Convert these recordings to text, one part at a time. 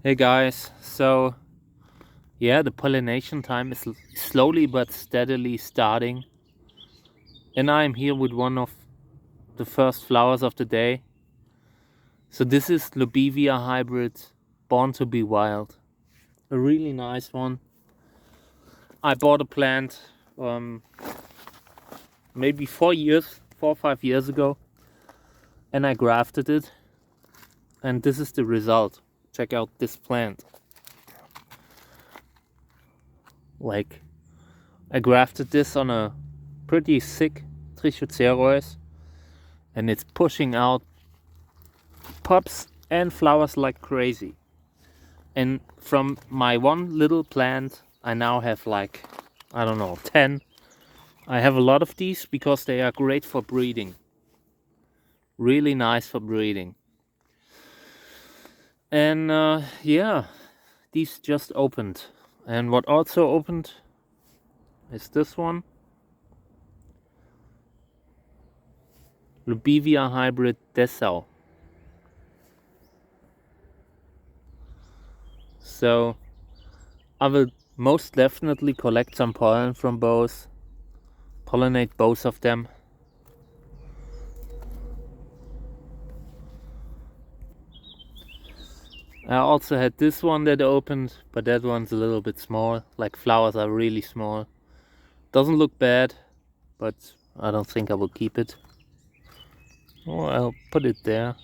Hey guys, so yeah, the pollination time is slowly but steadily starting, and I'm here with one of the first flowers of the day. So this is Lobivia Hybrid Born to be Wild, a really nice one. I bought a plant maybe 4 or 5 years ago, and I grafted it, and this is the result. Check out this plant. Like, I grafted this on a pretty sick Trichocereus, and it's pushing out pups and flowers like crazy. And from my one little plant, I now have like, I don't know, 10. I have a lot of these because they are great for breeding. Really nice for breeding. And yeah, these just opened. And what also opened is this one. Lobivia Hybrid DESSAU. So I will most definitely collect some pollen from both, pollinate both of them. I also had this one that opened, but that one's a little bit small. Like, flowers are really small. Doesn't look bad, but I don't think I will keep it. Oh, I'll put it there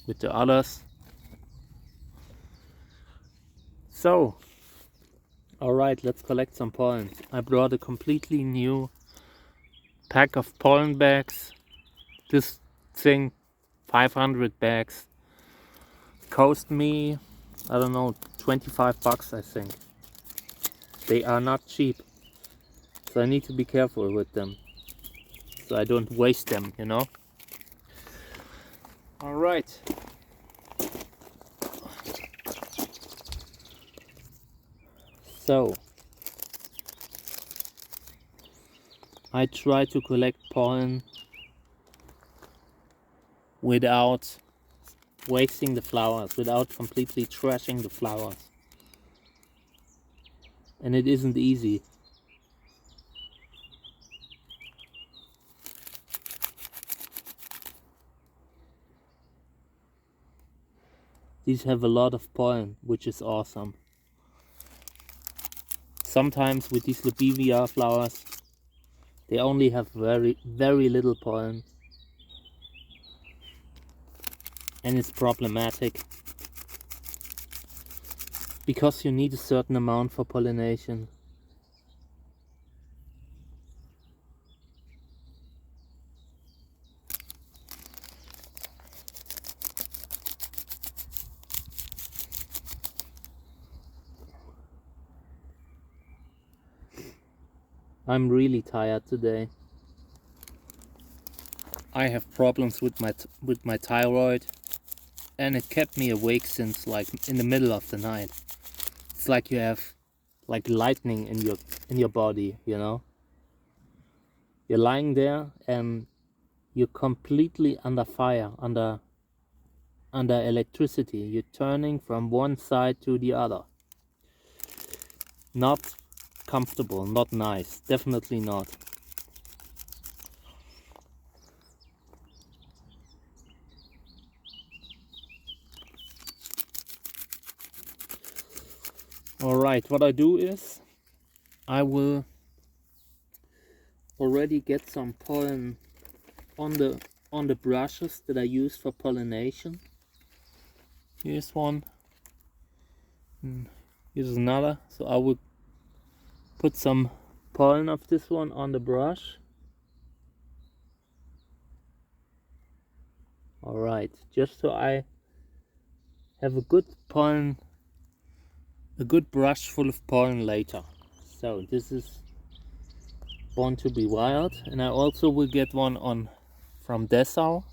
with the others. So, alright, let's collect some pollen. I brought a completely new pack of pollen bags. This thing, 500 bags, cost me, I don't know, 25 bucks I think. They are not cheap, so I need to be careful with them, so I don't waste them, you know. All right. So I try to collect pollen without wasting the flowers, without completely trashing the flowers. And it isn't easy. These have a lot of pollen, which is awesome. Sometimes with these Lobivia flowers, they only have very little pollen, and it's problematic because you need a certain amount for pollination. I'm really tired today. I have problems with my thyroid, and it kept me awake since like in the middle of the night. It's like you have like lightning in your body, you know. You're lying there and you're completely under fire, under electricity. You're turning from one side to the other. Not comfortable, not nice, definitely not. Alright, what I do is I will already get some pollen on the brushes that I use for pollination. Here's one. Here's another. So I will put some pollen of this one on the brush. Alright, just so I have a good brush full of pollen later. So this is Born to be Wild, and I also will get one on from DESSAU.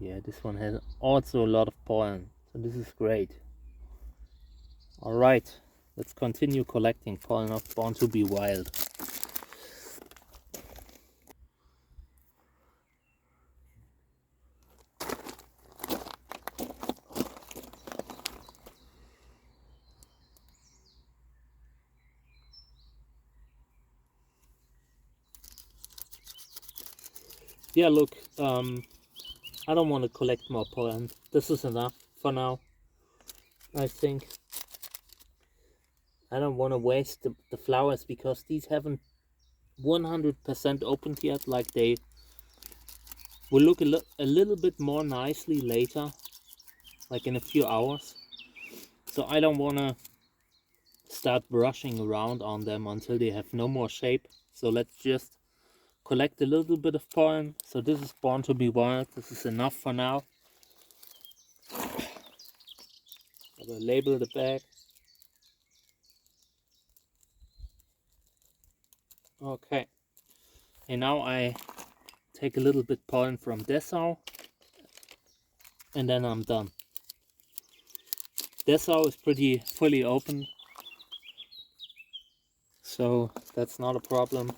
Yeah, this one has also a lot of pollen, so this is great. Alright, let's continue collecting pollen of Born to be Wild. yeah, look, I don't want to collect more pollen. This is enough for now, I think. I don't want to waste the flowers because these haven't 100% opened yet. Like, they will look a little bit more nicely later, like in a few hours. So I don't want to start brushing around on them until they have no more shape. So let's just collect a little bit of pollen. So this is Born to be Wild. This is enough for now. I will label the bag. Okay. And now I take a little bit pollen from Dessau, and then I'm done. Dessau is pretty fully open, so that's not a problem.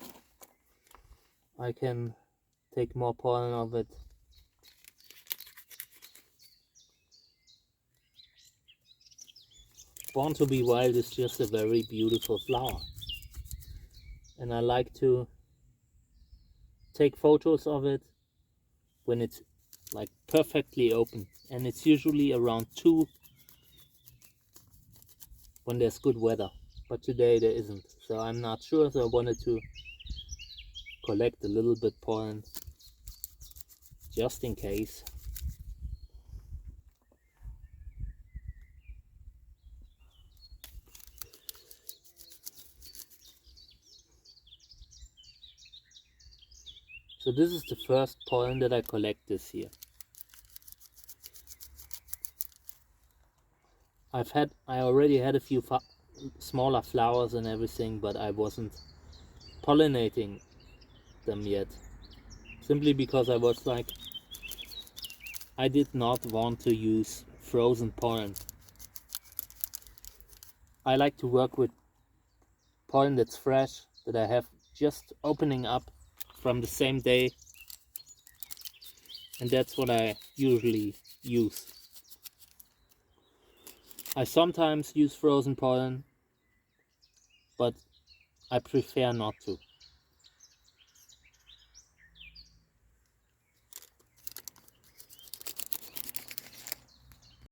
I can take more pollen of it. Born to be Wild is just a very beautiful flower, and I like to take photos of it when it's like perfectly open, and it's usually around 2 when there's good weather, but today there isn't, so I'm not sure. So I wanted to collect a little bit pollen just in case. So this is the first pollen that I collect this year. I already had a few smaller flowers and everything, but I wasn't pollinating them yet, simply because I was like, I did not want to use frozen pollen. I like to work with pollen that's fresh, that I have just opening up from the same day, and that's what I usually use. I sometimes use frozen pollen, but I prefer not to.